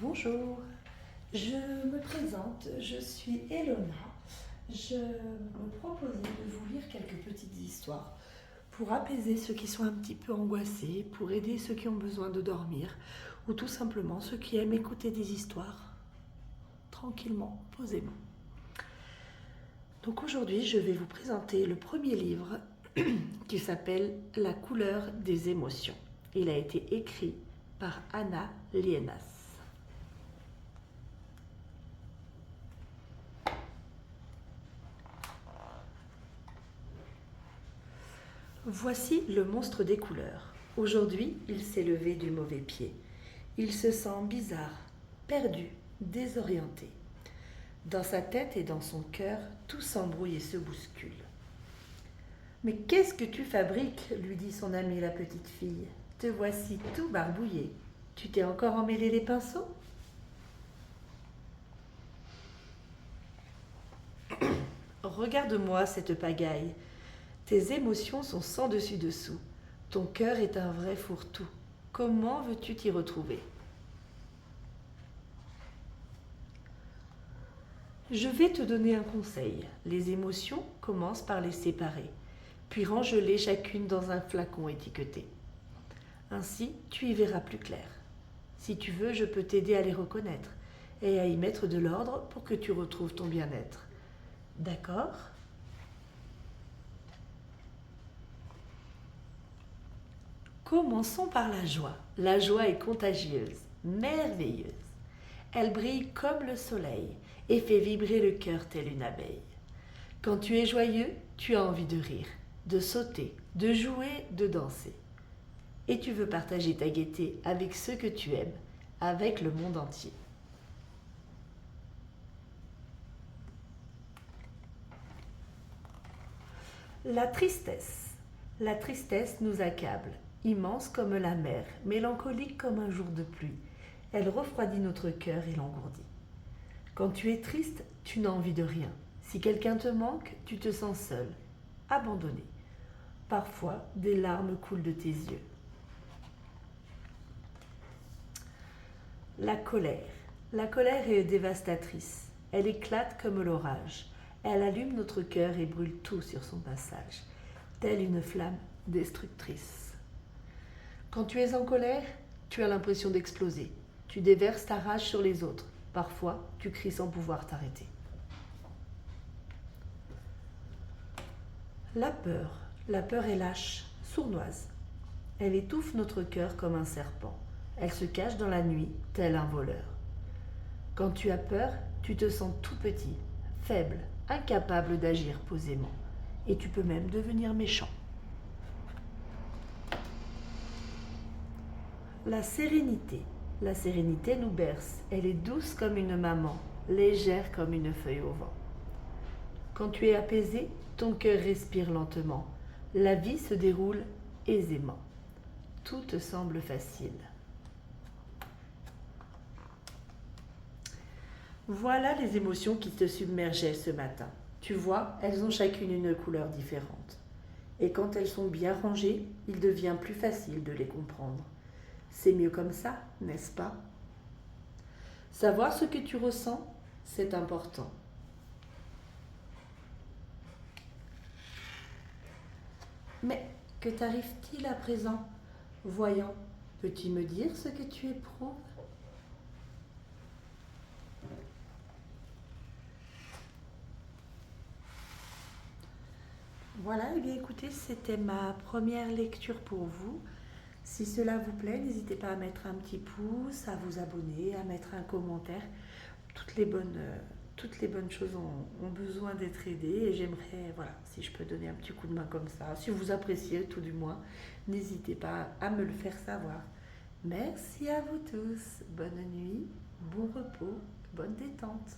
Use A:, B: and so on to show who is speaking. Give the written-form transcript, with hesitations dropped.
A: Bonjour, je me présente, je suis Elona. Je me proposais de vous lire quelques petites histoires pour apaiser ceux qui sont un petit peu angoissés, pour aider ceux qui ont besoin de dormir ou tout simplement ceux qui aiment écouter des histoires tranquillement, posément. Donc aujourd'hui, je vais vous présenter le premier livre qui s'appelle La couleur des émotions. Il a été écrit par Anna Lienas. Voici le monstre des couleurs. Aujourd'hui, il s'est levé du mauvais pied. Il se sent bizarre, perdu, désorienté. Dans sa tête et dans son cœur, tout s'embrouille et se bouscule. Mais qu'est-ce que tu fabriques lui dit son amie la petite fille. Te voici tout barbouillé. Tu t'es encore emmêlé les pinceaux? Regarde-moi cette pagaille. Tes émotions sont sans dessus dessous. Ton cœur est un vrai fourre-tout. Comment veux-tu t'y retrouver? Je vais te donner un conseil. Les émotions, commence par les séparer, puis range-les chacune dans un flacon étiqueté. Ainsi, tu y verras plus clair. Si tu veux, je peux t'aider à les reconnaître et à y mettre de l'ordre pour que tu retrouves ton bien-être. D'accord? Commençons par la joie. La joie est contagieuse, merveilleuse. Elle brille comme le soleil et fait vibrer le cœur tel une abeille. Quand tu es joyeux, tu as envie de rire, de sauter, de jouer, de danser. Et tu veux partager ta gaieté avec ceux que tu aimes, avec le monde entier. La tristesse. La tristesse nous accable, immense comme la mer, mélancolique comme un jour de pluie. Elle refroidit notre cœur et l'engourdit. Quand tu es triste, tu n'as envie de rien. Si quelqu'un te manque, tu te sens seul, abandonné. Parfois, des larmes coulent de tes yeux. La colère. La colère est dévastatrice. Elle éclate comme l'orage. Elle allume notre cœur et brûle tout sur son passage, telle une flamme destructrice. Quand tu es en colère, tu as l'impression d'exploser. Tu déverses ta rage sur les autres. Parfois, tu cries sans pouvoir t'arrêter. La peur. La peur est lâche, sournoise. Elle étouffe notre cœur comme un serpent. Elle se cache dans la nuit, tel un voleur. Quand tu as peur, tu te sens tout petit, faible, incapable d'agir posément. Et tu peux même devenir méchant. La sérénité. La sérénité nous berce. Elle est douce comme une maman, légère comme une feuille au vent. Quand tu es apaisé, ton cœur respire lentement. La vie se déroule aisément. Tout te semble facile. Voilà les émotions qui te submergeaient ce matin. Tu vois, elles ont chacune une couleur différente. Et quand elles sont bien rangées, il devient plus facile de les comprendre. C'est mieux comme ça, n'est-ce pas? Savoir ce que tu ressens, c'est important. Mais que t'arrive-t-il à présent? Voyons, peux-tu me dire ce que tu éprouves? Voilà, eh bien écoutez, c'était ma première lecture pour vous. Si cela vous plaît, n'hésitez pas à mettre un petit pouce, à vous abonner, à mettre un commentaire. Toutes les bonnes choses ont besoin d'être aidées et j'aimerais, voilà, si je peux donner un petit coup de main comme ça, si vous appréciez tout du moins, n'hésitez pas à me le faire savoir. Merci à vous tous, bonne nuit, bon repos, bonne détente.